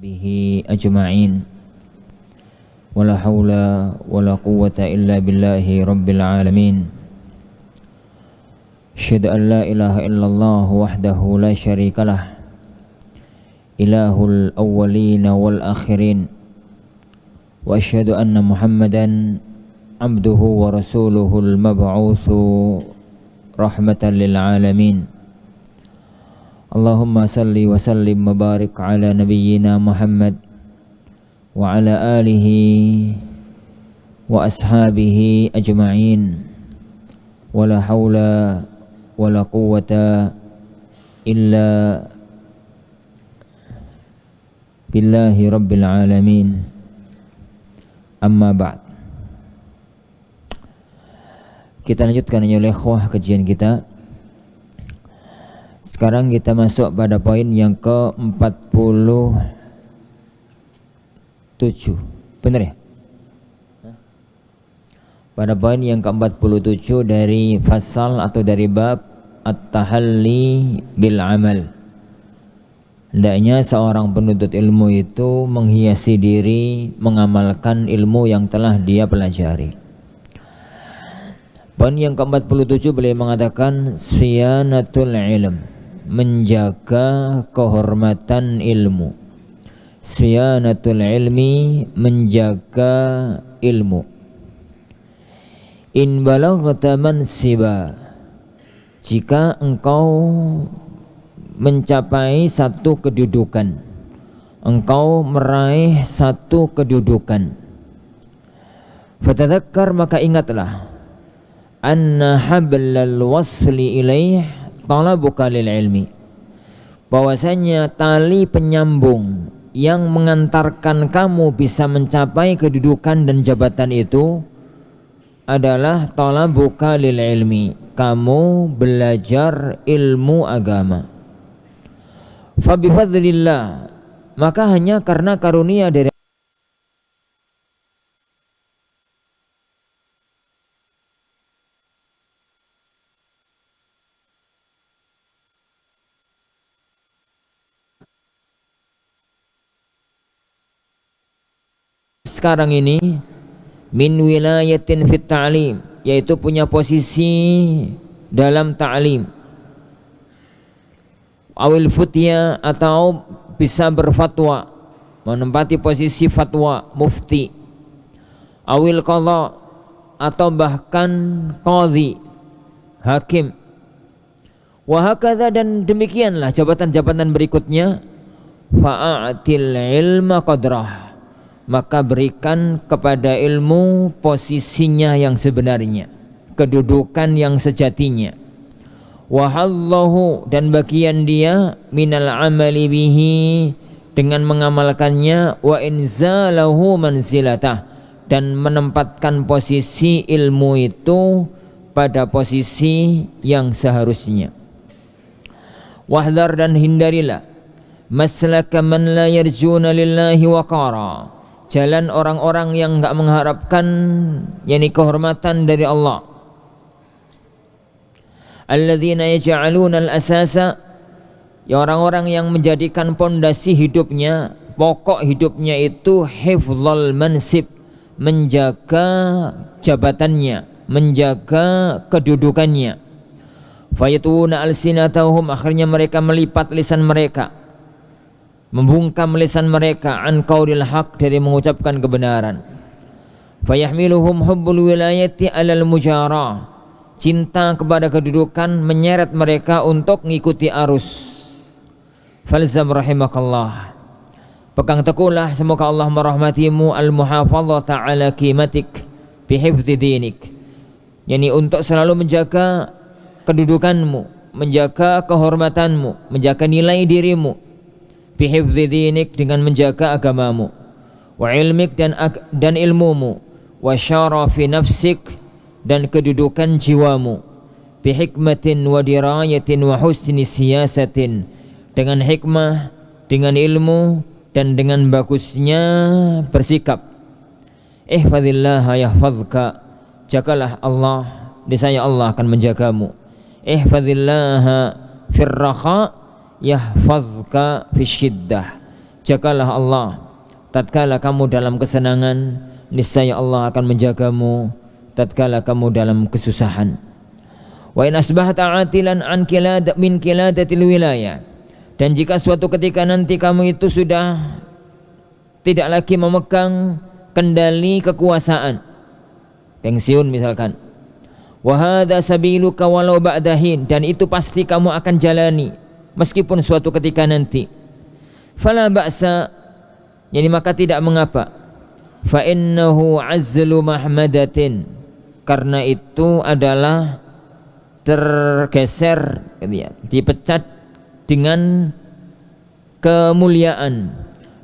وصحبه أجمعين ولا حول ولا قوة إلا بالله رب العالمين أشهد أن لا إله إلا الله وحده لا شريك له إله الأولين والآخرين وأشهد أن محمدا عبده ورسوله المبعوث رحمة للعالمين اللهم صل وسلم وبارك على نبينا محمد وعلى آله وأصحابه أجمعين ولا حول ولا قوة إلا بالله رب العالمين أما بعد. Kita lanjutkan ya ikhwah kajian kita. Sekarang kita masuk pada poin yang ke-47. Benar ya? Pada poin yang ke-47 dari fasal atau dari bab at-tahalli bil amal. Hendaknya seorang penuntut ilmu itu menghiasi diri mengamalkan ilmu yang telah dia pelajari. Poin yang ke-47 beliau mengatakan siyanatul ilm, menjaga kehormatan ilmu. Siyanatul ilmi, menjaga ilmu. In balaghta mansiba, jika engkau mencapai satu kedudukan, engkau meraih satu kedudukan, fatadzakkar, maka ingatlah, anna hablal wasli ilaih talabuka lil ilmi, bahwasanya tali penyambung yang mengantarkan kamu bisa mencapai kedudukan dan jabatan itu adalah talabuka lil ilmi, kamu belajar ilmu agama. Fa bi fadlillah, maka hanya karena karunia dari sekarang ini min wilayatin fit ta'lim, yaitu punya posisi dalam ta'lim, awil futya, atau bisa berfatwa, menempati posisi fatwa mufti, awil qadha, atau bahkan qadhi, hakim, wa hakadha, dan demikianlah jabatan-jabatan berikutnya. Fa'atil ilma qadrah, maka berikan kepada ilmu posisinya yang sebenarnya, kedudukan yang sejatinya. Wahallahu, dan bagian dia minal amali bihi, dengan mengamalkannya, wa inzalahu manzilatah, dan menempatkan posisi ilmu itu pada posisi yang seharusnya. Wahdar, dan hindarilah maslaka man la yarjuna lillahi waqara, jalan orang-orang yang enggak mengharapkan yakni kehormatan dari Allah. Alladzina yaj'aluna al-asasa, ya orang-orang yang menjadikan pondasi hidupnya, pokok hidupnya itu hifdzal mansib, menjaga jabatannya, menjaga kedudukannya. Fayatuna alsinatahum, akhirnya mereka melipat lisan mereka, membungkam lisan mereka, an qaulil haq, dari mengucapkan kebenaran. Fayahmiluhum hubbul wilayati alal mujarah, cinta kepada kedudukan menyeret mereka untuk mengikuti arus. Falzam rahimakallah, pegang teguhlah, semoga Allah merahmatimu, al muhafadzata ala qimatik bi hifdzi dinik, yakni untuk selalu menjaga kedudukanmu, menjaga kehormatanmu, menjaga nilai dirimu, bihifdzi dinik, dengan menjaga agamamu, wa ilmik, dan ilmumu, wa syarafi nafsik, dan kedudukan jiwamu, bihikmatin wa dirayatin wa husni siyasatin, dengan hikmah, dengan ilmu, dan dengan bagusnya bersikap. Ihfazillah yahfazka, jagalah Allah, niscaya Allah akan menjagamu. Ihfazillah firraha yahfazka fisyiddah, Jagalah Allah tatkala kamu dalam kesenangan, niscaya Allah akan menjagamu tatkala kamu dalam kesusahan. Wa in asbahta atilan an min kiladatil wilayah, dan jika suatu ketika nanti kamu itu sudah tidak lagi memegang kendali kekuasaan, pensiun misalkan, wa hadza sabiluka walau ba'dahin, dan itu pasti kamu akan jalani meskipun suatu ketika nanti, fala ba'sa, jadi maka tidak mengapa, fa innahu azlu mahmadatin, karena itu adalah tergeser gitu ya, dipecat dengan kemuliaan,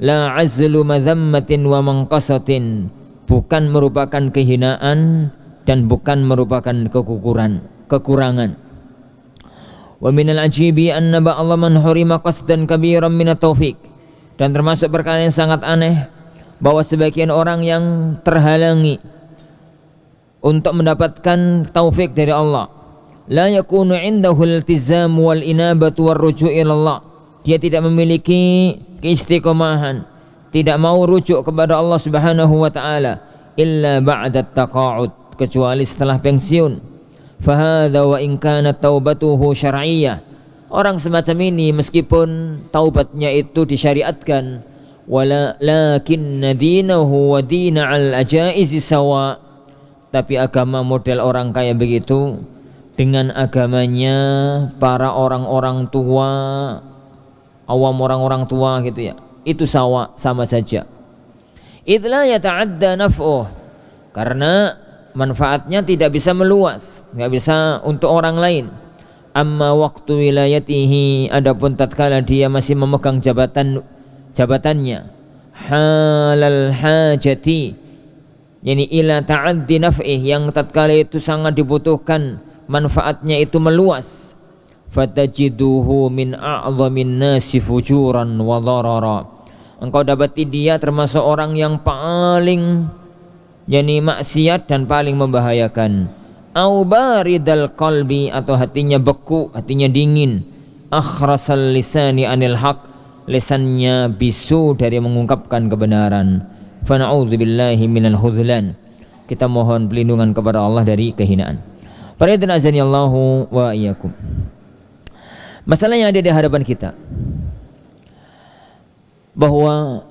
la azlu madhammatin wa manqasatin, bukan merupakan kehinaan dan bukan merupakan kekurangan. Wa minal ajibi anna ba'dha man hurima qasdan kabiran min at-taufiq, dan termasuk perkara yang sangat aneh bahwa sebagian orang yang terhalangi untuk mendapatkan taufik dari Allah, la yakunu indahu iltizam wal inabatu war ruju' ila Allah, dia tidak memiliki keistiqomahan, tidak mau rujuk kepada Allah Subhanahu wa taala illa ba'da taqa'ud, kecuali setelah pensiun. Fahadha wa in kanat taubatuhu syar'iyyah, orang semacam ini meskipun taubatnya itu disyariatkan, walakin dinahu wa dina al ajaizi sawa, tapi agama model orang kayak begitu dengan agamanya para orang-orang tua, awam orang-orang tua gitu ya, itu sama saja. Idla yata'adda naf'uh, karena manfaatnya tidak bisa meluas, nggak bisa untuk orang lain. Amma waktu wilayatihi, adapun tatkala dia masih memegang jabatannya, halal hajati, yani ila ta'addi naf'ih, yang tatkala itu sangat dibutuhkan, manfaatnya itu meluas, fatajiduhu min a'zamin nasi fujuran wa dharara, engkau dapati dia termasuk orang yang paling yani maksiat dan paling membahayakan. Au baridal qalbi, atau hatinya beku, hatinya dingin. Akhrasal lisani anil haq, lisannya bisu dari mengungkapkan kebenaran. Fa na'udzubillahi minal khudlan, kita mohon perlindungan kepada Allah dari kehinaan. Para hadirin azanillahu wa iyyakum. Masalah yang ada di hadapan kita bahwa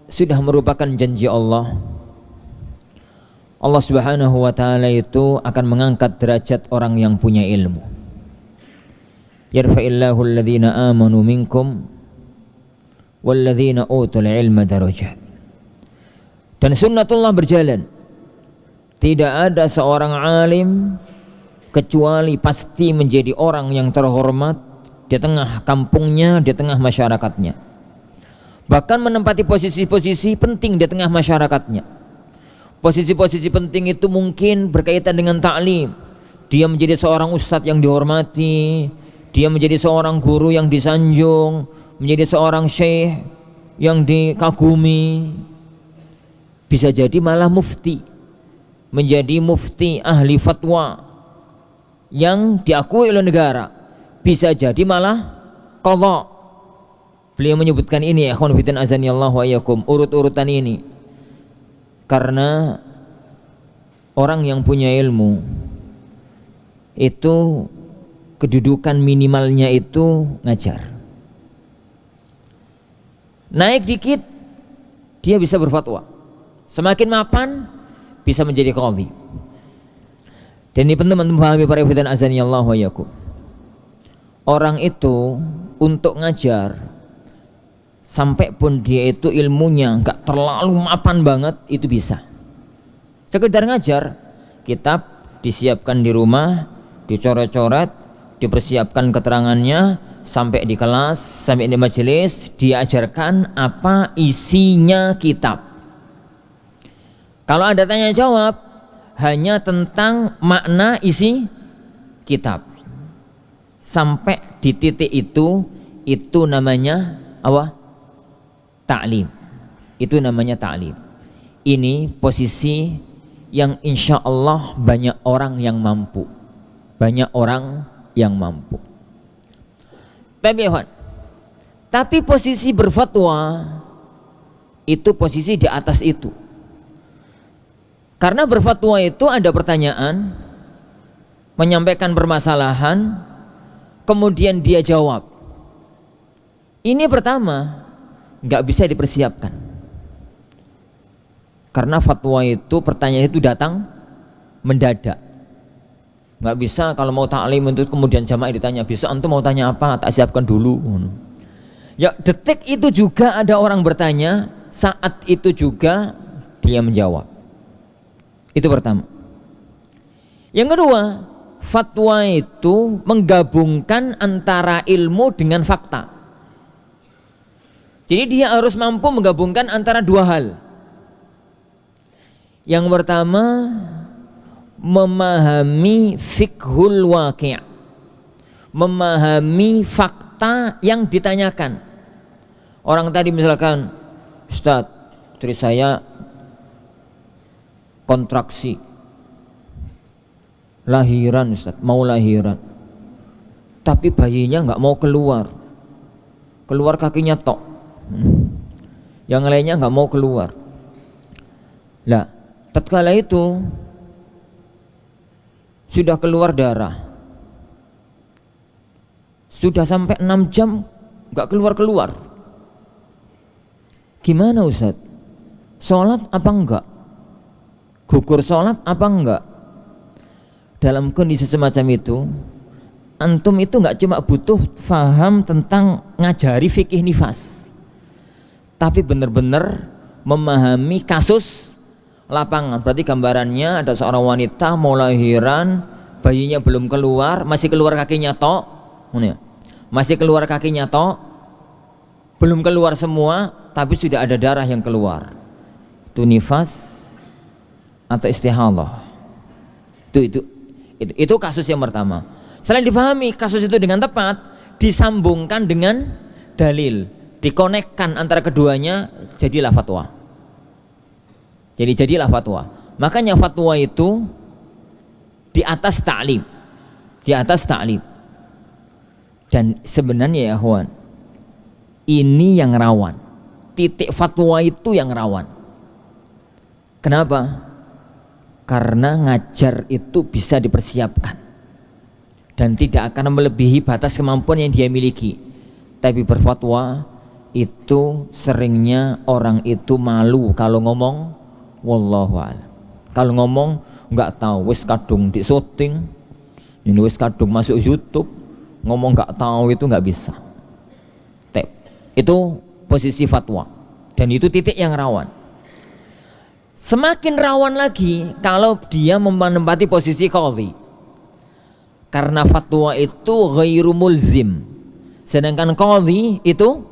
sudah merupakan janji Allah, Allah Subhanahu wa taala itu akan mengangkat derajat orang yang punya ilmu. Yarfa'illahu alladhina amanu minkum walladhina utul ilma darajat. Dan sunnatullah berjalan, tidak ada seorang alim kecuali pasti menjadi orang yang terhormat di tengah kampungnya, di tengah masyarakatnya, bahkan menempati posisi-posisi penting di tengah masyarakatnya. Posisi-posisi penting itu mungkin berkaitan dengan ta'lim, dia menjadi seorang ustadz yang dihormati, dia menjadi seorang guru yang disanjung, menjadi seorang syekh yang dikagumi, bisa jadi malah mufti, menjadi mufti ahli fatwa yang diakui oleh negara, bisa jadi malah qadha. Beliau menyebutkan ini, ikhwan fillah azanillahu wa iyyakum, urut-urutan ini karena orang yang punya ilmu itu kedudukan minimalnya itu ngajar. Naik dikit dia bisa berfatwa, semakin mapan bisa menjadi qadhi. Dan ini penting memahami para ikhwan azanillahu wa iyyakum. Orang itu untuk ngajar, sampai pun dia itu ilmunya enggak terlalu mapan banget, itu bisa. Sekedar ngajar, kitab disiapkan di rumah, dicoret-coret, dipersiapkan keterangannya, sampai di kelas, sampai di majelis, diajarkan apa isinya kitab. Kalau ada tanya jawab hanya tentang makna isi kitab, sampai di titik itu namanya apa? Ta'lim. Itu namanya ta'lim. Ini posisi yang insya Allah banyak orang yang mampu, banyak orang yang mampu. Tapi posisi berfatwa itu posisi di atas itu. Karena berfatwa itu ada pertanyaan, menyampaikan permasalahan, kemudian dia jawab. Ini pertama nggak bisa dipersiapkan. Karena fatwa itu pertanyaan itu datang mendadak. Nggak bisa kalau mau taklim itu kemudian jamaah ditanya, besok antum mau tanya apa, tak siapkan dulu. Ya detik itu juga ada orang bertanya, saat itu juga dia menjawab. Itu pertama. Yang kedua, fatwa itu menggabungkan antara ilmu dengan fakta. Jadi dia harus mampu menggabungkan antara dua hal. Yang pertama, memahami fiqhul waqi', memahami fakta yang ditanyakan. Orang tadi misalkan, Ustaz, istri saya kontraksi lahiran, Ustaz, mau lahiran, tapi bayinya nggak mau keluar kakinya tok, yang lainnya nggak mau keluar. Lah, tatkala itu sudah keluar darah, sudah sampai 6 jam nggak keluar. Gimana Ustaz? Sholat apa enggak? Gugur sholat apa enggak? Dalam kondisi semacam itu, antum itu enggak cuma butuh faham tentang ngajari fikih nifas, tapi benar-benar memahami kasus lapangan. Berarti gambarannya ada seorang wanita mau lahiran, bayinya belum keluar, masih keluar kakinya tok, masih keluar kakinya tok, belum keluar semua, tapi sudah ada darah yang keluar. Itu nifas atau istihadah. Itu kasus yang pertama. Selain difahami kasus itu dengan tepat, disambungkan dengan dalil, dikonekkan antara keduanya, jadilah fatwa. Jadilah fatwa. Makanya fatwa itu di atas ta'lim, Dan sebenarnya ya ikhwan, ini yang rawan. Titik fatwa itu yang rawan. Kenapa? Karena ngajar itu bisa dipersiapkan dan tidak akan melebihi batas kemampuan yang dia miliki. Tapi berfatwa itu seringnya orang itu malu kalau ngomong wallahu a'lam. Kalau ngomong nggak tahu, wis kadung di syuting, ini wis kadung masuk YouTube, ngomong nggak tahu itu nggak bisa. Itu posisi fatwa dan itu titik yang rawan. Semakin rawan lagi kalau dia menempati posisi qadhi. Karena fatwa itu ghairu mulzim, sedangkan qadhi itu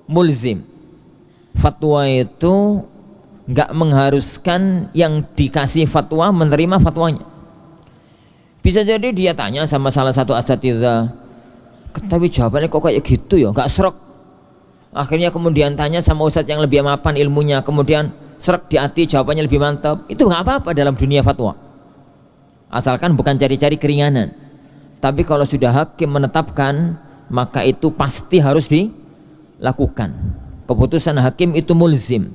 mulzim. Fatwa itu enggak mengharuskan yang dikasih fatwa menerima fatwanya. Bisa jadi dia tanya sama salah satu asatidzah, tapi jawabannya kok kayak gitu ya, enggak srek. Akhirnya kemudian tanya sama ustadz yang lebih mapan ilmunya, kemudian serak di hati, jawabannya lebih mantap. Itu nggak apa-apa dalam dunia fatwa, asalkan bukan cari-cari keringanan. Tapi kalau sudah hakim menetapkan, maka itu pasti harus dilakukan. Keputusan hakim itu mulzim.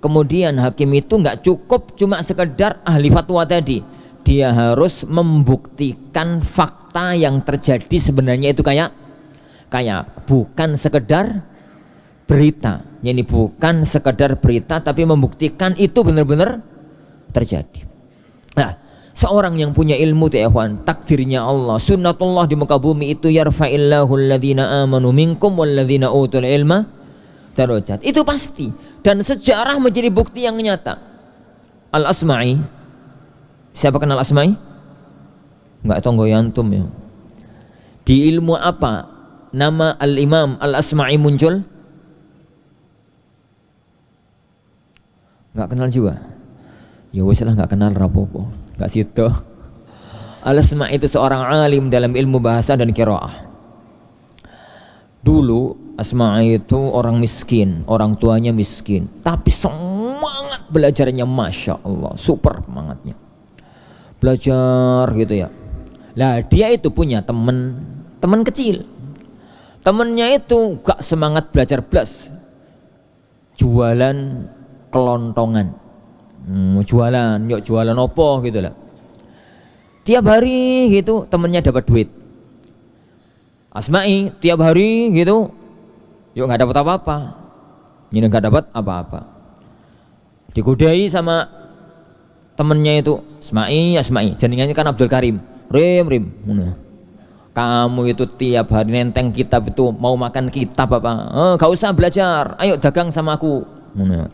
Kemudian hakim itu nggak cukup cuma sekedar ahli fatwa tadi, dia harus membuktikan fakta yang terjadi sebenarnya itu kayak bukan sekedar berita. Ini bukan sekedar berita, tapi membuktikan itu benar-benar terjadi. Nah, seorang yang punya ilmu ya ikhwan, takdirnya Allah, sunnatullah di muka bumi itu yarfa'illahu alladhina amanu minkum walladhina utul ilma darajat. Itu pasti dan sejarah menjadi bukti yang nyata. Al-Asma'i, siapa kenal Asma'i? Enggak tahu antum ya. Di ilmu apa nama Al-Imam Al-Asma'i muncul? Nggak kenal juga. Ya wis lah, nggak kenal rapopo, nggak situ. Al-Asma' itu seorang alim dalam ilmu bahasa dan qiraah. Dulu Asma' itu orang miskin, orang tuanya miskin, tapi semangat belajarnya, masya Allah, super semangatnya belajar gitu ya. Lah dia itu punya teman kecil, temennya itu gak semangat belajar belas. jualan kelontongan. Jualan opo gitu lah. Tiap hari gitu temennya dapat duit. Asma'i tiap hari gitu, yuk nggak dapat apa-apa. Ini nggak dapat apa-apa. Digodai sama temennya itu, Asma'i. Jaringannya kan Abdul Karim. Rim. Kamu itu tiap hari nenteng kitab itu, mau makan kitab apa? Gak usah belajar. Ayo dagang sama aku.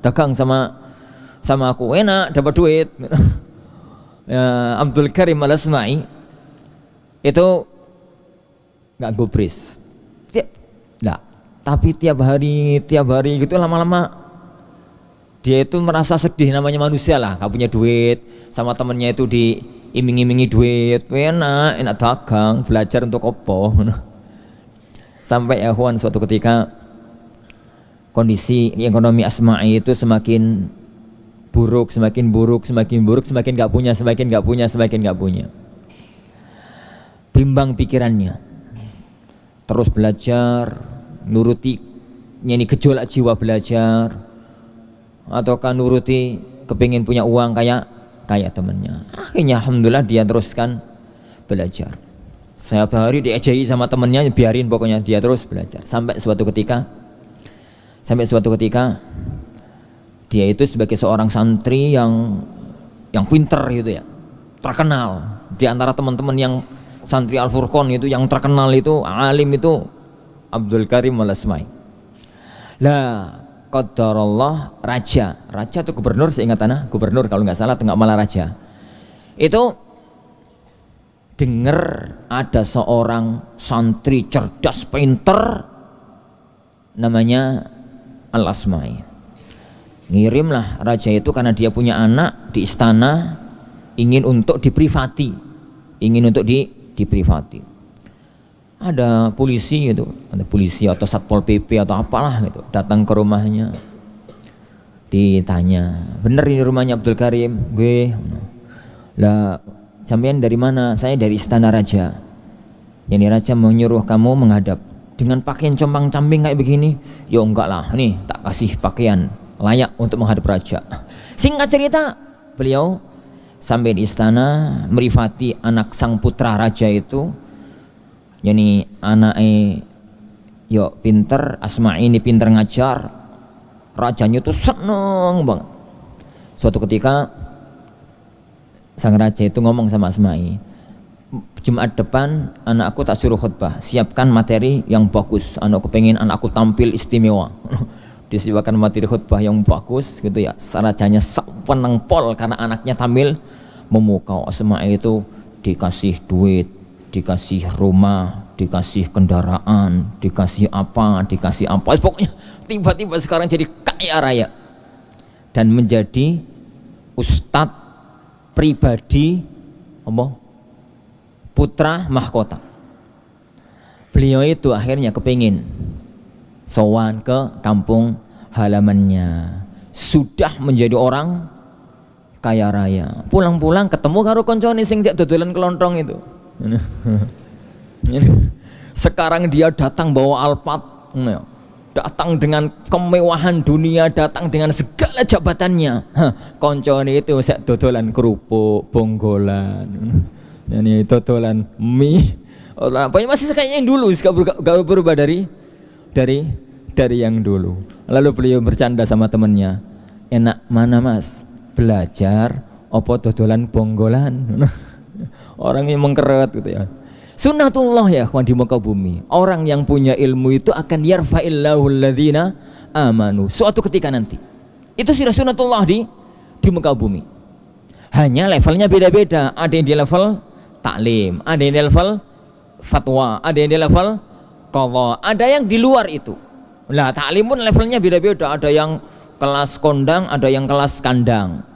Dagang sama aku. Enak, dapat duit. Abdul Karim Al-Asma'i itu nggak gubris. Tapi tiap hari gitu lama-lama dia itu merasa sedih, namanya manusia lah, gak punya duit, sama temennya itu diiming-imingi duit, enak dagang, belajar untuk opo. Sampai ya kawan, suatu ketika kondisi ekonomi Asma'i itu semakin buruk, semakin gak punya. Bimbang pikirannya, terus belajar, nuruti ini gejolak jiwa belajar, ataukah nuruti kepingin punya uang kayak temannya. Akhirnya alhamdulillah dia teruskan belajar. Setiap hari diajari sama temannya, biarin pokoknya dia terus belajar. Sampai suatu ketika dia itu sebagai seorang santri yang pinter gitu ya, terkenal di antara teman-teman yang santri Al-Furqan itu, yang terkenal itu alim itu Abdul Karim Al-Asma'i. Lah qadarullah, raja itu gubernur, seingat anak gubernur kalau nggak salah, atau nggak malah raja, itu dengar ada seorang santri cerdas pinter namanya Al-Asma'i. Ngirimlah raja itu, karena dia punya anak di istana, ingin untuk diprivati. Ada polisi atau satpol pp atau apalah gitu, datang ke rumahnya, ditanya, bener ini rumahnya Abdul Karim? Gue. Lah, sampean dari mana? Saya dari istana raja. Jadi raja menyuruh kamu menghadap dengan pakaian compang-camping kayak begini. Ya enggak lah, nih tak kasih pakaian layak untuk menghadap raja. Singkat cerita, beliau sampai di istana, merifati anak sang putra raja itu. Yani anaknya pinter, Asma'i ini pinter ngajar, rajanya tuh seneng banget. Suatu ketika sang raja itu ngomong sama Asma'i, Jumat depan anakku tak suruh khutbah, siapkan materi yang bagus, anakku pengen anakku tampil istimewa. Disiapkan materi khutbah yang bagus gitu ya. Rajanya seneng pol karena anaknya tampil memukau. Asma'i itu dikasih duit, dikasih rumah, dikasih kendaraan, dikasih apa, pokoknya tiba-tiba sekarang jadi kaya raya dan menjadi ustadz pribadi putra mahkota. Beliau itu akhirnya kepingin sowan ke kampung halamannya, sudah menjadi orang kaya raya. Pulang-pulang ketemu karo koncone sing cek dodolan kelontong itu. Sekarang dia datang bawa Alphard, datang dengan kemewahan dunia, datang dengan segala jabatannya. Koncone itu sek dodolan kerupuk, bonggolan, ini dodolan mie. Pokoknya masih kayaknya yang dulu, gak berubah dari yang dulu. Lalu beliau bercanda sama temannya, enak mana mas, belajar opo dodolan bonggolan? Orang yang mengkeret gitu ya. Sunnatullah ya kawan di muka bumi. Orang yang punya ilmu itu akan yarfa'illahu alladhina amanu. Suatu ketika nanti. Itu sudah sunnatullah di muka bumi. Hanya levelnya beda-beda. Ada yang di level taklim, ada yang di level fatwa, ada yang di level qadha, ada yang di luar itu. Lah taklim pun levelnya beda-beda. Ada yang kelas kondang, ada yang kelas kandang.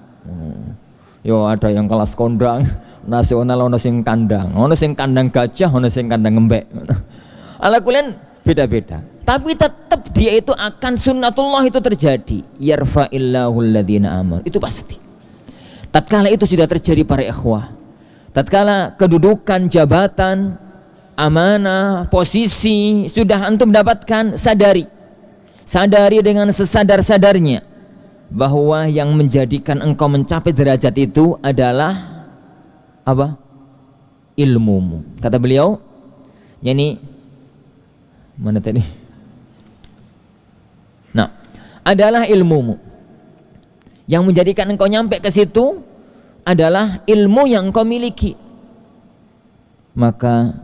Ada yang kelas kondang nasional, ono sing kandang gajah, ono sing kandang ngembek. Ala kulen beda-beda. Tapi tetap dia itu akan sunnatullah itu terjadi. Yarfa'illahu alladhina amanu. Itu pasti. Tatkala itu sudah terjadi para ikhwah. Tatkala kedudukan, jabatan, amanah, posisi sudah antum dapatkan, sadari Sadari dengan sesadar-sadarnya bahwa yang menjadikan engkau mencapai derajat itu adalah apa? Ilmumu. Kata beliau, yakni mana tadi? Nah, adalah ilmumu. Yang menjadikan engkau nyampe ke situ adalah ilmu yang engkau miliki. Maka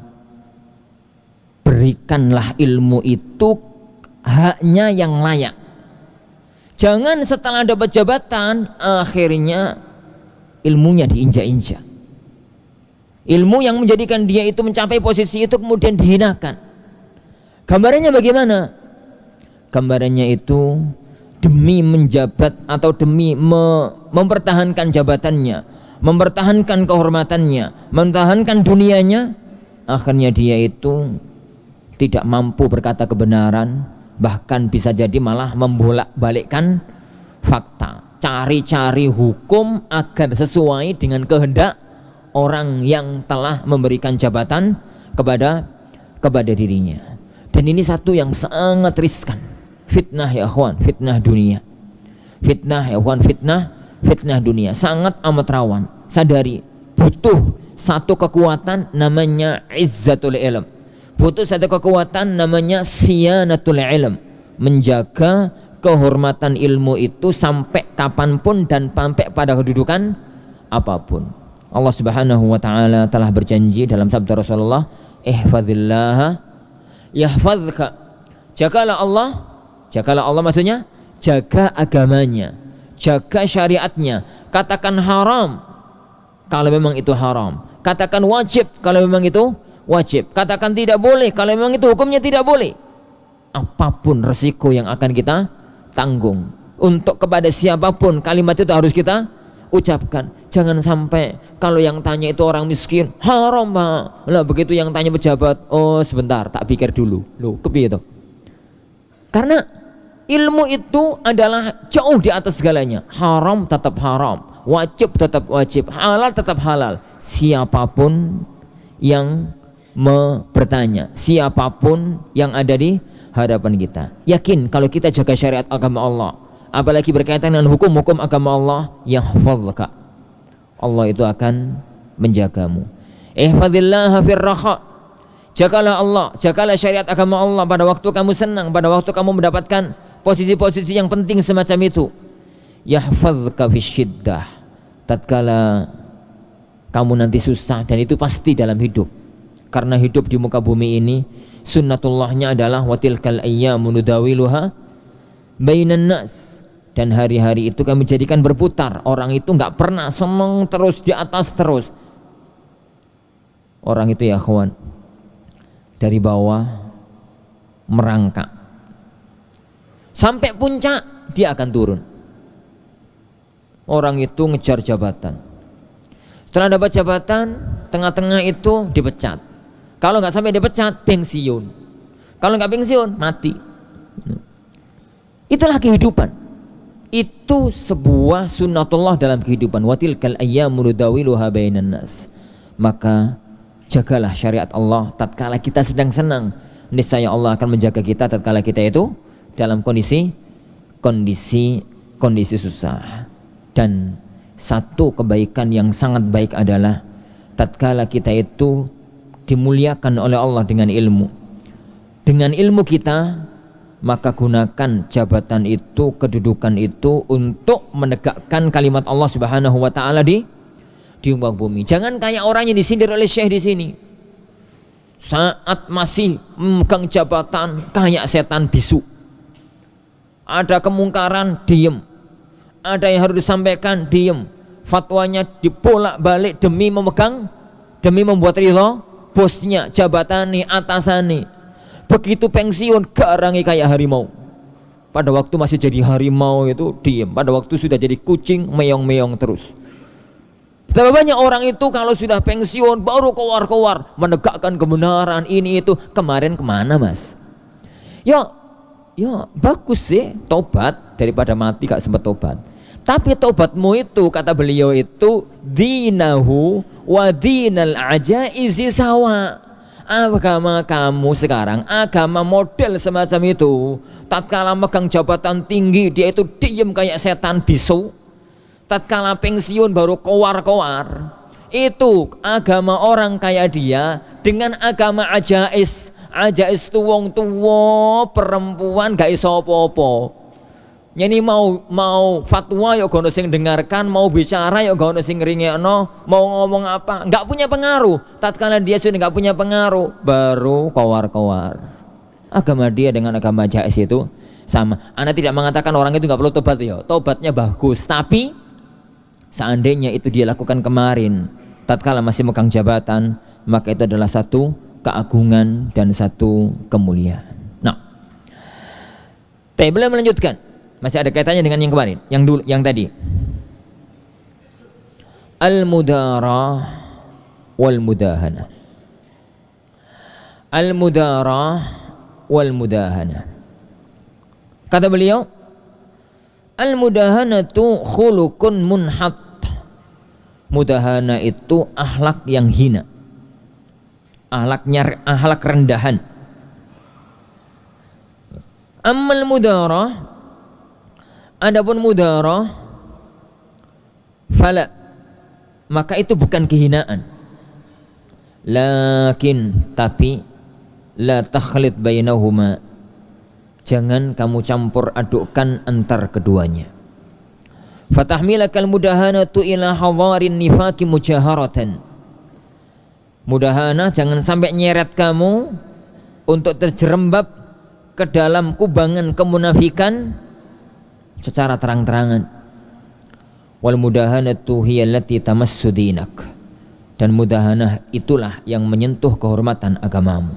berikanlah ilmu itu haknya yang layak. Jangan setelah dapat jabatan akhirnya ilmunya diinjak-injak. Ilmu yang menjadikan dia itu mencapai posisi itu kemudian dihinakan. Gambarannya bagaimana? Gambarannya itu demi menjabat atau demi mempertahankan jabatannya, mempertahankan kehormatannya, mempertahankan dunianya, akhirnya dia itu tidak mampu berkata kebenaran, bahkan bisa jadi malah membolak-balikkan fakta, cari-cari hukum agar sesuai dengan kehendak orang yang telah memberikan jabatan kepada dirinya. Dan ini satu yang sangat riskan. Fitnah ya akhwan, fitnah dunia. Fitnah ya akhwan, fitnah dunia sangat amat rawan. Sadari, butuh satu kekuatan namanya izzatul ilm. Butuh satu kekuatan namanya siyanatul ilm. Menjaga kehormatan ilmu itu sampai kapanpun dan sampai pada kedudukan apapun. Allah Subhanahu wa taala telah berjanji dalam sabda Rasulullah, ihfazillaha yahfazka. Jagalah Allah maksudnya jaga agamanya, jaga syariatnya. Katakan haram kalau memang itu haram, katakan wajib kalau memang itu wajib, katakan tidak boleh kalau memang itu hukumnya tidak boleh. Apapun resiko yang akan kita tanggung, untuk kepada siapapun kalimat itu harus kita ucapkan. Jangan sampai kalau yang tanya itu orang miskin, haram pak. Lah begitu yang tanya pejabat, oh sebentar tak pikir dulu. Loh kepiye itu? Karena ilmu itu adalah jauh di atas segalanya. Haram tetap haram, wajib tetap wajib, halal tetap halal. Siapapun yang bertanya, siapapun yang ada di hadapan kita, yakin kalau kita jaga syariat agama Allah, apalagi berkaitan dengan hukum-hukum agama Allah, yahfazka, Allah itu akan menjagamu. Ihfazillaha firraha, jagalah Allah, jagalah syariat agama Allah pada waktu kamu senang, pada waktu kamu mendapatkan posisi-posisi yang penting semacam itu. Yahfazka fisyiddah, tatkala kamu nanti susah, dan itu pasti dalam hidup. Karena hidup di muka bumi ini sunnatullahnya adalah watilkal ayyamu nudawiluha bainan nas. Dan hari-hari itu kami jadikan berputar. Orang itu nggak pernah senang terus di atas terus. Orang itu ya kawan, dari bawah merangkak sampai puncak dia akan turun. Orang itu ngejar jabatan. Setelah dapat jabatan, tengah-tengah itu dipecat. Kalau nggak sampai dipecat, pensiun. Kalau nggak pensiun, mati. Itulah kehidupan. Itu sebuah sunnatullah dalam kehidupan. Watilkal ayyamu nudawiluha bainan nas. Maka jagalah syariat Allah tatkala kita sedang senang. Niscaya Allah akan menjaga kita tatkala kita itu dalam kondisi susah. Dan satu kebaikan yang sangat baik adalah tatkala kita itu dimuliakan oleh Allah dengan ilmu. Dengan ilmu kita, maka gunakan jabatan itu, kedudukan itu untuk menegakkan kalimat Allah Subhanahu wa taala di muka bumi. Jangan kayak orang yang disindir oleh syekh di sini. Saat masih memegang jabatan kayak setan bisu. Ada kemungkaran, diem. Ada yang harus disampaikan, diem. Fatwanya dibolak-balik demi memegang, demi membuat ridho bosnya, jabatani, atasani. Begitu pensiun garangi kayak harimau. Pada waktu masih jadi harimau itu diem, pada waktu sudah jadi kucing meong-meong terus. Betapa banyak orang itu kalau sudah pensiun baru keluar menegakkan kebenaran ini itu. Kemarin kemana mas? Ya bagus sih tobat daripada mati gak sempat tobat. Tapi tobatmu itu kata beliau itu dinahu wa dinal ajaizi sawa. agama kamu sekarang, agama model semacam itu, tatkala megang jabatan tinggi dia itu diem kayak setan bisu, tatkala pensiun baru kowar-kowar. Itu agama orang kayak dia dengan agama ajais. Ajais itu wong tuwa perempuan gak iso apa-apa. Yani mau fatwa ya gak ono sing dengarkan, mau bicara ya gak ono sing ngeringekno, mau ngomong apa gak punya pengaruh. Tatkala dia sudah gak punya pengaruh, baru kowar-kowar. Agama dia dengan agama ajais itu sama. Anda tidak mengatakan orang itu gak perlu tobat ya, tobatnya bagus, tapi seandainya itu dia lakukan kemarin tatkala masih megang jabatan, maka itu adalah satu keagungan dan satu kemuliaan. Nah, beliau melanjutkan, masih ada kaitannya dengan yang kemarin, yang tadi. Al-mudarah wal mudahana. Al-mudarah wal mudahana. Kata beliau, al-mudahanatu khuluqun munhat. Mudahana itu akhlak yang hina. Akhlak rendahan. Ammal mudarah, adapun mudarah, fala, maka itu bukan kehinaan. Lakin, tapi la takhlid bainahuma, jangan kamu campur adukkan antar keduanya. Fatahmilakal mudahanatu ila hadarin nifaqi mujaharatan. Mudahana jangan sampai nyeret kamu untuk terjerembab ke dalam kubangan kemunafikan secara terang-terangan. Wal mudahanatu hiya allati tamassu dinak. Dan mudahanah itulah yang menyentuh kehormatan agamamu.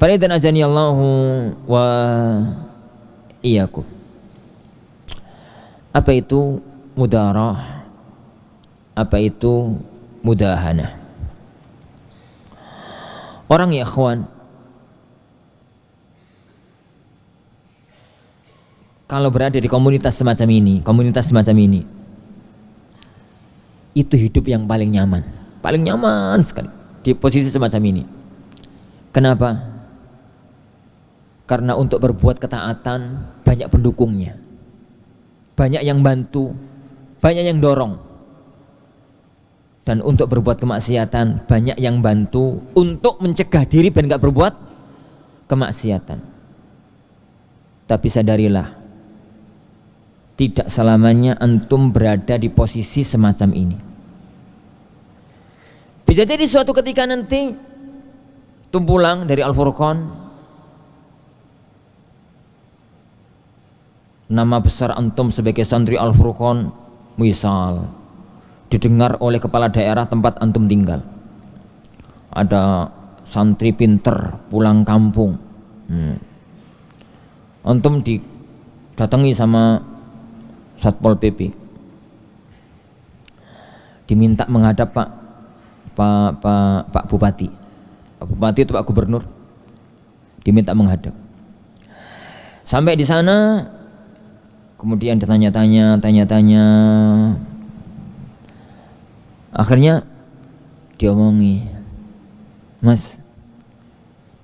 Faridan azani Allahu wa iyyakum. Apa itu mudarah? Apa itu mudahanah? Orang ya ikhwan, kalau berada di komunitas semacam ini, itu hidup yang paling nyaman sekali di posisi semacam ini. Kenapa? Karena untuk berbuat ketaatan banyak pendukungnya, banyak yang bantu, banyak yang dorong. Dan untuk berbuat kemaksiatan banyak yang bantu untuk mencegah diri dan gak berbuat kemaksiatan. Tapi sadarilah, tidak selamanya antum berada di posisi semacam ini. Bisa jadi suatu ketika nanti antum pulang dari Al-Furqan, nama besar antum sebagai santri Al-Furqan misal didengar oleh kepala daerah tempat antum tinggal. Ada santri pinter pulang kampung, antum didatangi sama Satpol PP, diminta menghadap Pak Bupati. Pak Bupati itu Pak Gubernur, diminta menghadap. Sampai di sana kemudian ditanya-tanya, akhirnya diomongi, Mas,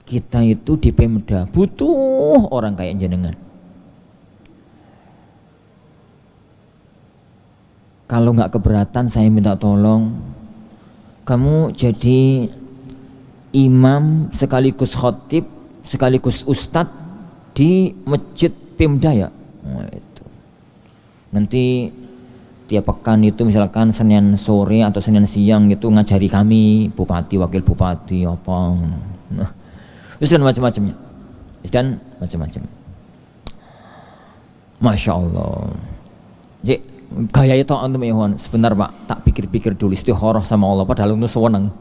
kita itu di Pemda butuh orang kayak jenengan. Kalau nggak keberatan saya minta tolong kamu jadi imam sekaligus khotib sekaligus ustadz di masjid Pemda ya. Nah, itu. Nanti tiap pekan itu misalkan Senin sore atau Senin siang itu ngajari kami bupati, wakil bupati apa. Nah, itu dan macam-macamnya. Dan macam-macam. Masya Allah. Jadi gaya itu antum ikhwan, sebentar Pak, tak pikir-pikir dulu istikharah sama Allah padahal itu sewenang.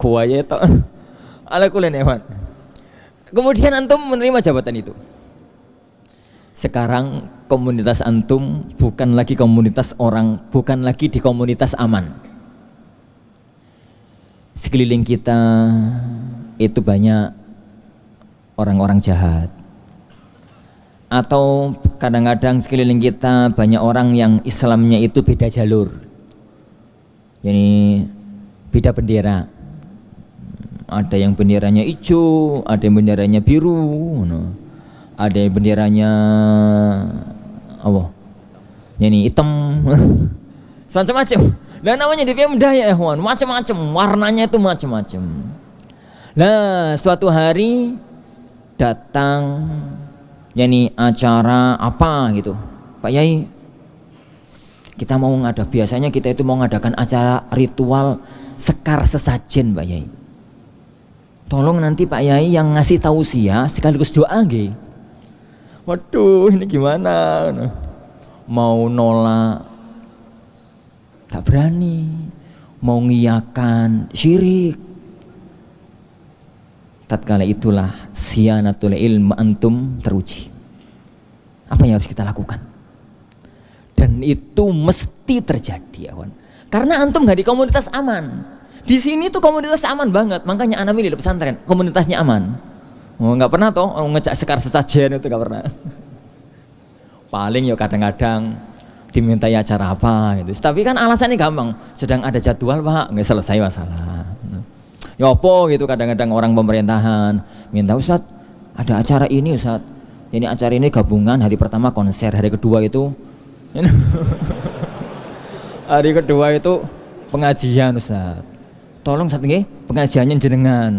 Gaya itu ala kulen ikhwan. Kemudian antum menerima jabatan itu. Sekarang komunitas antum bukan lagi komunitas orang, bukan lagi di komunitas aman. Sekeliling kita itu banyak orang-orang jahat. Atau kadang-kadang sekeliling kita banyak orang yang Islamnya itu beda jalur. Jadi beda bendera. Ada yang benderanya hijau, ada yang benderanya biru, ada yang benderanya apa? Ini hitam. Macam-macam. Lah namanya di Pemda ya ikhwan, macam-macam, warnanya itu macam-macam. Nah, suatu hari datang acara apa gitu. Pak Yai, kita mau biasanya kita itu mau ngadakan acara ritual sekar sesajen Pak Yai. Tolong nanti Pak Yai yang ngasih tausiah sekaligus doa nggih. Waduh, ini gimana? Mau nolak tak berani, mau ngiyakan syirik. Tatkala itulah siyanatul ilm antum teruji. Apa yang harus kita lakukan? Dan itu mesti terjadi, awan. Karena antum gak di komunitas aman. Di sini tuh komunitas aman banget, makanya anak milih di pesantren, komunitasnya aman. Oh, nggak pernah toh ngejak sekar sesajen itu nggak pernah. Paling ya kadang-kadang dimintai acara apa gitu. Tapi kan alasannya gampang, sedang ada jadwal Pak, nggak selesai masalah. Ya apa gitu, kadang-kadang orang pemerintahan minta Ustadz ada acara ini Ustadz. Ini acara ini gabungan, hari pertama konser, hari kedua itu hari kedua itu pengajian Ustadz. Tolong Ustadz nggih, pengajiannya jenengan.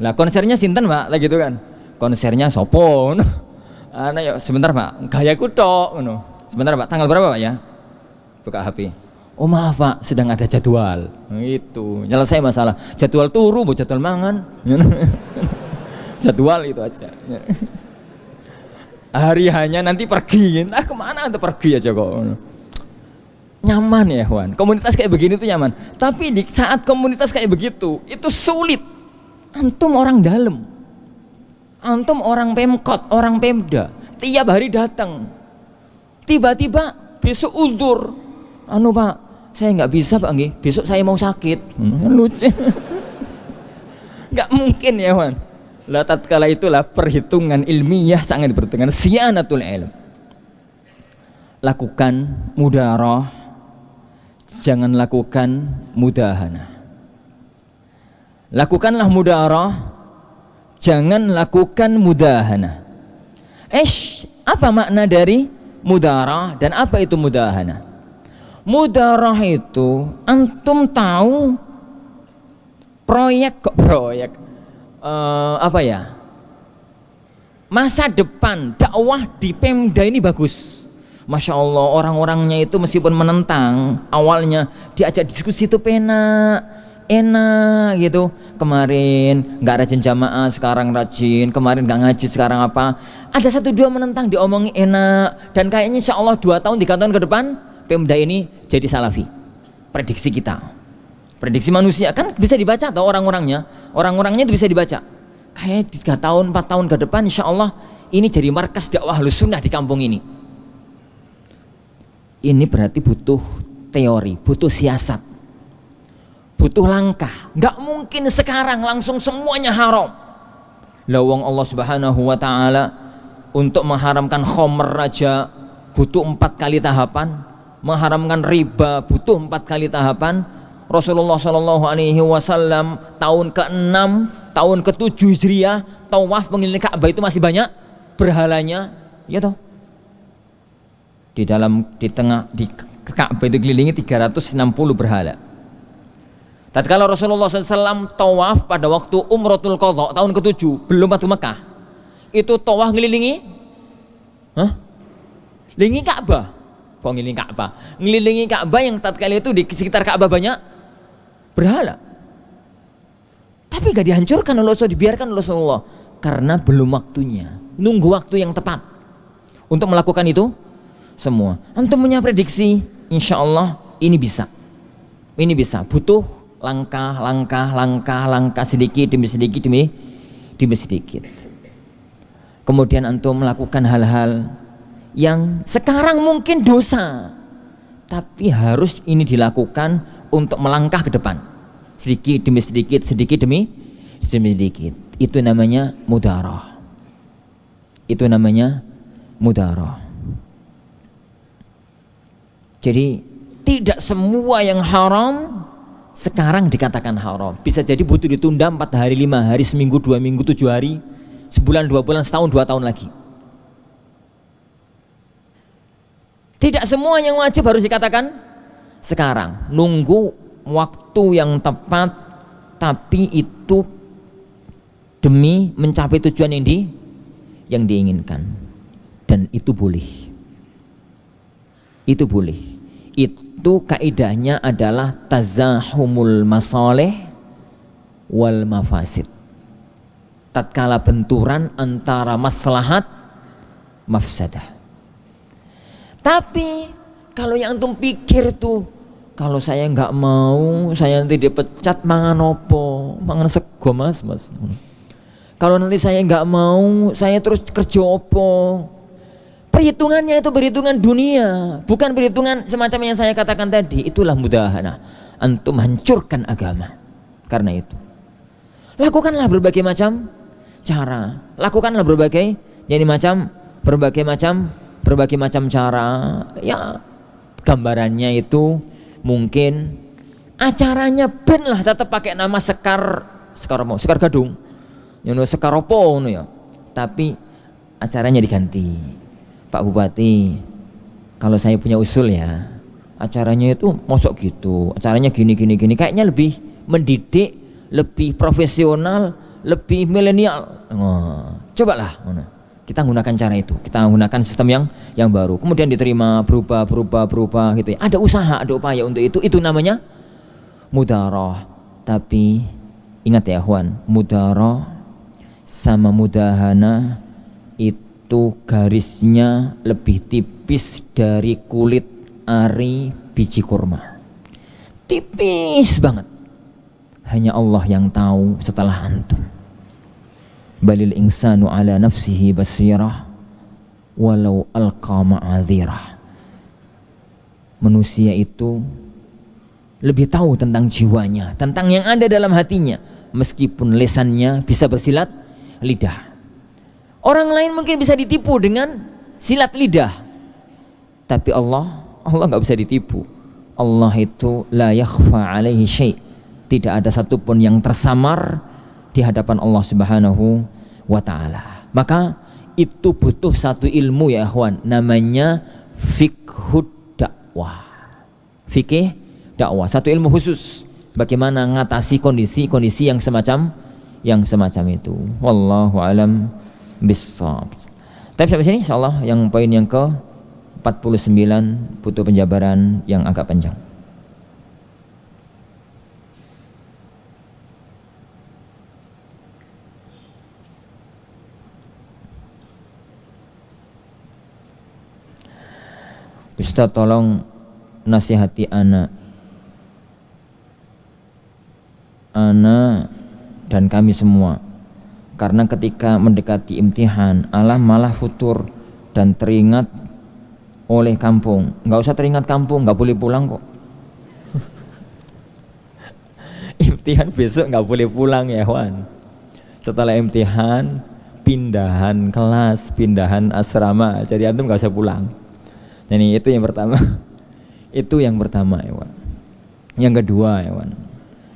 Lah konsernya sinten Pak? Lah gitu kan. Konsernya sopo? Ana ya sebentar Pak, gayaku tok ngono. Sebentar Pak, tanggal berapa Pak ya? Buka HP. Oh maaf Pak, sedang ada jadwal. Itu, selesai masalah. Jadwal turu, bu jadwal mangan. Jadwal itu aja. Hari hanya nanti pergi. Nah kemana anda pergi aja kok? Nyaman ya Wan. Komunitas kayak begini tuh nyaman. Tapi di saat komunitas kayak begitu, itu sulit. Antum orang dalam. Antum orang Pemkot, orang Pemda. Tiap hari datang. Tiba-tiba besok uldur. Anu Pak, saya nggak bisa Pak nggih. Besok saya mau sakit. Lucu. Nggak mungkin ya Wan. Lah tatkala itulah perhitungan ilmiah sangat diperhitungkan. Siyanatul ilm. Lakukan mudarah, jangan lakukan mudahana. Lakukanlah mudarah, jangan lakukan mudahana. Apa makna dari mudarah dan apa itu mudahana? Mudarah itu antum tahu proyek masa depan dakwah di Pemda ini bagus. Masya Allah, orang-orangnya itu meskipun menentang awalnya diajak diskusi itu enak gitu. Kemarin nggak rajin jamaah, sekarang rajin. Kemarin nggak ngaji, sekarang apa? Ada 1-2 menentang, diomongin enak. Dan kayaknya insya Allah 2 tahun 3 tahun ke depan Pemda ini jadi salafi. Prediksi kita, prediksi manusia kan bisa dibaca atau orang-orangnya itu bisa dibaca. Kayak 3 tahun 4 tahun ke depan insya Allah ini jadi markas dakwah Ahlus Sunnah di kampung ini. Ini berarti butuh teori, butuh siasat, butuh langkah. Nggak mungkin sekarang langsung semuanya haram. Lawang Allah Subhanahu wa ta'ala untuk mengharamkan khomer aja butuh 4 kali tahapan, mengharamkan riba butuh 4 kali tahapan. Rasulullah Shallallahu Alaihi Wasallam tahun ke-6, tahun ke-7 Hijriah tawaf mengelilingi Ka'bah itu masih banyak berhalanya, ya toh? Di Ka'bah itu kelilingi 360 berhala. Tatkala Rasulullah SAW tawaf pada waktu Umratul Qadha tahun ke-7 belum Fatu Mekah, itu tawaf ngelilingi ngelilingi Ka'bah. Kok ngelilingi Ka'bah? Ngelilingi Ka'bah yang tatkala itu di sekitar Ka'bah banyak berhala. Tapi gak dihancurkan oleh Rasulullah, dibiarkan oleh Rasulullah karena belum waktunya. Nunggu waktu yang tepat untuk melakukan itu semua. Antum punya prediksi, insya Allah ini bisa. Ini bisa. Butuh langkah sedikit demi sedikit. Kemudian antum melakukan hal-hal yang sekarang mungkin dosa, tapi harus ini dilakukan untuk melangkah ke depan. Sedikit demi sedikit. Itu namanya mudarah. Jadi tidak semua yang haram sekarang dikatakan haram, bisa jadi butuh ditunda 4 hari, 5 hari, seminggu, 2 minggu, 7 hari, sebulan, 2 bulan, setahun, 2 tahun lagi. Tidak semua yang wajib harus dikatakan sekarang. Nunggu waktu yang tepat, tapi itu demi mencapai tujuan yang diinginkan. Dan itu boleh. Itu boleh. Itu kaidahnya adalah tazahumul masalih wal mafasid. Tatkala benturan antara maslahat mafsadah. Tapi kalau yang antum pikir tuh, kalau saya nggak mau, saya nanti dipecat, mangan opo, mangan sego mas. Kalau nanti saya nggak mau, saya terus kerja opo. Perhitungannya itu perhitungan dunia, bukan perhitungan semacam yang saya katakan tadi. Itulah mudahana, antum hancurkan agama. Karena itu, lakukanlah berbagai macam cara, lakukanlah berbagai macam cara. Ya, gambarannya itu mungkin acaranya ben lah tetap pakai nama Sekar Gadung, Sekar opo ya. Tapi acaranya diganti. Pak Bupati, kalau saya punya usul ya, acaranya itu mosok gitu, acaranya gini, kayaknya lebih mendidik, lebih profesional, lebih milenial. Cobalah kita gunakan cara itu, kita gunakan sistem yang baru, kemudian diterima, berubah gitu ya. Ada usaha, ada upaya untuk itu namanya mudarah. Tapi ingat ya ikhwan, mudarah sama mudahana itu garisnya lebih tipis dari kulit ari biji kurma. Tipis banget. Hanya Allah yang tahu setelah antum. Balil insanu ala nafsihi basirah walau alqa ma'adhirah. Manusia itu lebih tahu tentang jiwanya, tentang yang ada dalam hatinya, meskipun lisannya bisa bersilat lidah. Orang lain mungkin bisa ditipu dengan silat lidah, tapi Allah nggak bisa ditipu. Allah itu la yakhfa alaihi syai', tidak ada satupun yang tersamar di hadapan Allah Subhanahu wa ta'ala. Maka itu butuh satu ilmu ya ikhwan, namanya fiqhud dakwah. Fikih dakwah, satu ilmu khusus bagaimana mengatasi kondisi-kondisi yang semacam itu. Wallahu alam bissawab. Tapi sampai sini insyaallah yang poin yang ke-49 butuh penjabaran yang agak panjang. Ustaz tolong nasihati ana dan kami semua, karena ketika mendekati imtihan Allah malah futur dan teringat oleh kampung. Nggak usah teringat kampung, nggak boleh pulang kok. Imtihan besok nggak boleh pulang ya Wan. Setelah imtihan pindahan kelas, pindahan asrama, jadi antum nggak usah pulang. Jadi itu yang pertama. Itu yang pertama ya Wan. Yang kedua ya Wan,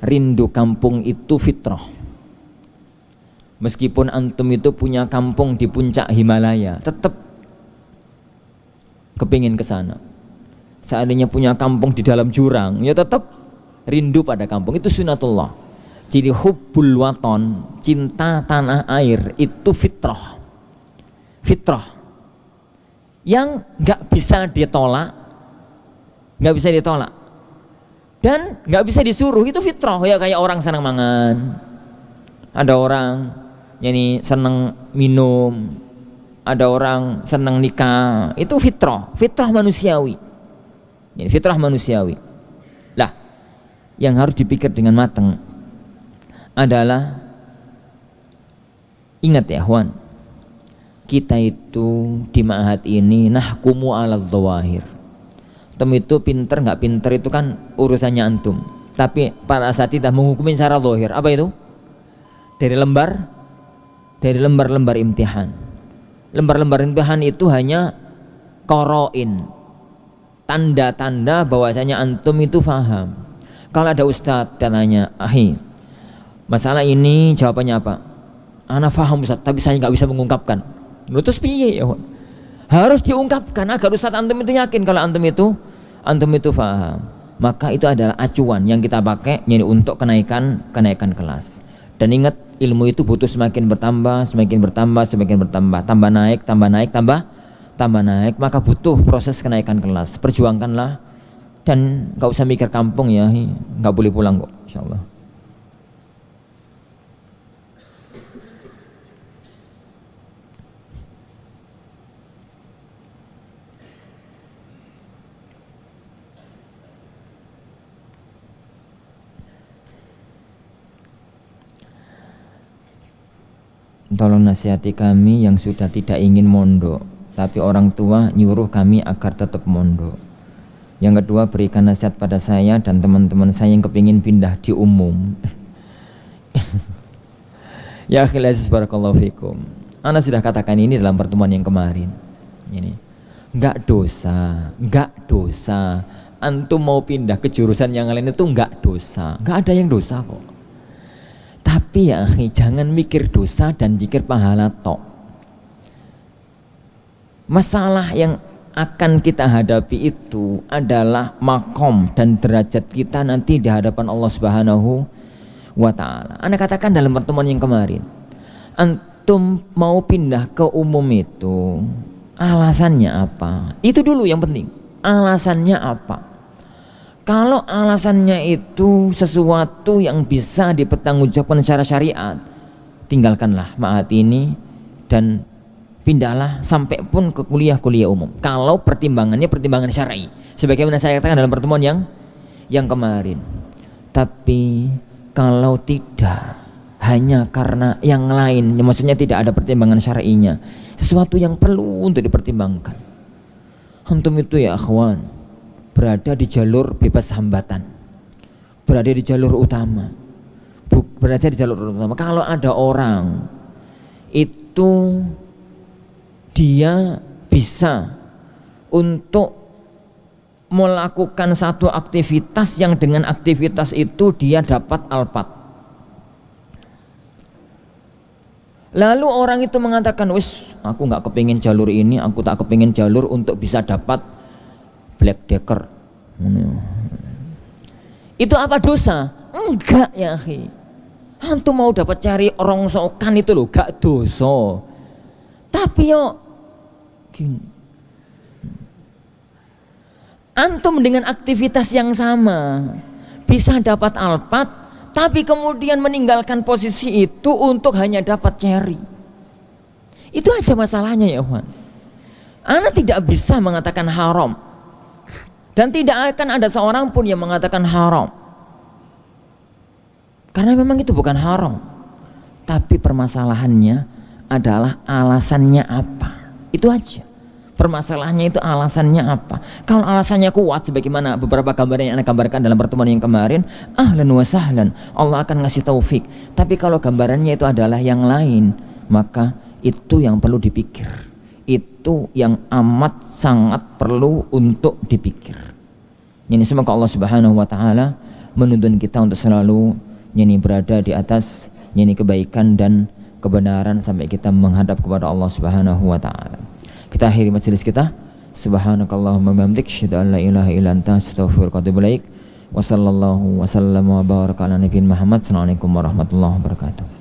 rindu kampung itu fitrah. Meskipun antum itu punya kampung di puncak Himalaya, tetap kepingin ke sana. Seandainya punya kampung di dalam jurang, ya tetap rindu pada kampung. Itu sunatullah. Jadi hubbul waton, cinta tanah air, itu fitrah. Fitrah yang nggak bisa ditolak, dan nggak bisa disuruh. Itu fitrah. Ya kayak orang senang mangan, ada orang yani senang minum, ada orang senang nikah. Itu fitrah manusiawi. Yani fitrah manusiawi. Lah, yang harus dipikir dengan matang adalah, ingat ya Wan, kita itu di ma'had ini nahkumu ala dhawahir. Antum itu pinter nggak pinter itu kan urusannya antum, tapi para asatidzah menghukumi secara zahir. Apa itu? Dari lembar-lembar imtihan. Lembar-lembar imtihan itu hanya qarain, tanda-tanda bahwasanya antum itu faham. Kalau ada ustadz tanya, masalah ini jawabannya apa? Ana paham ustadz, tapi saya nggak bisa mengungkapkan. Terus piye ya? Harus diungkapkan agar ustadz antum itu yakin kalau antum itu paham. Maka itu adalah acuan yang kita pakai untuk kenaikan kelas. Dan ingat, ilmu itu butuh semakin bertambah, tambah naik, maka butuh proses kenaikan kelas. Perjuangkanlah dan nggak usah mikir kampung ya, nggak boleh pulang kok, insyaallah. Tolong nasihati kami yang sudah tidak ingin mondok, tapi orang tua nyuruh kami agar tetap mondok. Yang kedua, berikan nasihat pada saya dan teman-teman saya yang kepingin pindah di umum. Ya akhil aziz, barakallahu fikum. Ana sudah katakan ini dalam pertemuan yang kemarin. Ini enggak dosa. Antum mau pindah ke jurusan yang lain itu enggak dosa. Enggak ada yang dosa kok. Tapi ya jangan mikir dosa dan zikir pahala tok. Masalah yang akan kita hadapi itu adalah makom dan derajat kita nanti di hadapan Allah Subhanahu wa ta'ala. Anda katakan dalam pertemuan yang kemarin, antum mau pindah ke umum itu alasannya apa? Itu dulu yang penting. Alasannya apa? Kalau alasannya itu sesuatu yang bisa dipertanggungjawabkan secara syariat, tinggalkanlah ma'had ini dan pindahlah sampai pun ke kuliah-kuliah umum. Kalau pertimbangannya pertimbangan syar'i, sebagaimana saya katakan dalam pertemuan yang kemarin. Tapi kalau tidak, hanya karena yang lain, maksudnya tidak ada pertimbangan syar'inya, sesuatu yang perlu untuk dipertimbangkan. Antum itu ya akhwan, berada di jalur bebas hambatan, berada di jalur utama, Kalau ada orang itu dia bisa untuk melakukan satu aktivitas yang dengan aktivitas itu dia dapat alpat, lalu orang itu mengatakan, wis aku nggak kepingin jalur ini, aku tak kepingin jalur untuk bisa dapat black decker. Itu apa dosa? Enggak ya akhi. Antum mau dapat cari rongsokan itu loh, gak dosa. Tapi yo gini, antum dengan aktivitas yang sama bisa dapat alpat, tapi kemudian meninggalkan posisi itu untuk hanya dapat cherry. Itu aja masalahnya ya Tuhan. Ana tidak bisa mengatakan haram, dan tidak akan ada seorang pun yang mengatakan haram, karena memang itu bukan haram. Tapi permasalahannya adalah alasannya apa. Itu aja. Permasalahannya itu alasannya apa. Kalau alasannya kuat sebagaimana beberapa gambaran yang Anda gambarkan dalam pertemuan yang kemarin, ahlan wa sahlan, Allah akan ngasih taufik. Tapi kalau gambarannya itu adalah yang lain, maka itu yang perlu dipikir. Itu yang amat sangat perlu untuk dipikir. Ini semoga Allah Subhanahu wa taala menuntun kita untuk selalu berada di atas kebaikan dan kebenaran sampai kita menghadap kepada Allah Subhanahu wa taala. Kita akhiri majelis kita. Subhanakallahumma wa bihamdik, asyhadu an la ilaha illa anta, astaghfiruka wa atubu ilaik. Wa sallallahu wa sallama wa baraka ala nabiyina Muhammad. Assalamualaikum warahmatullahi wabarakatuh.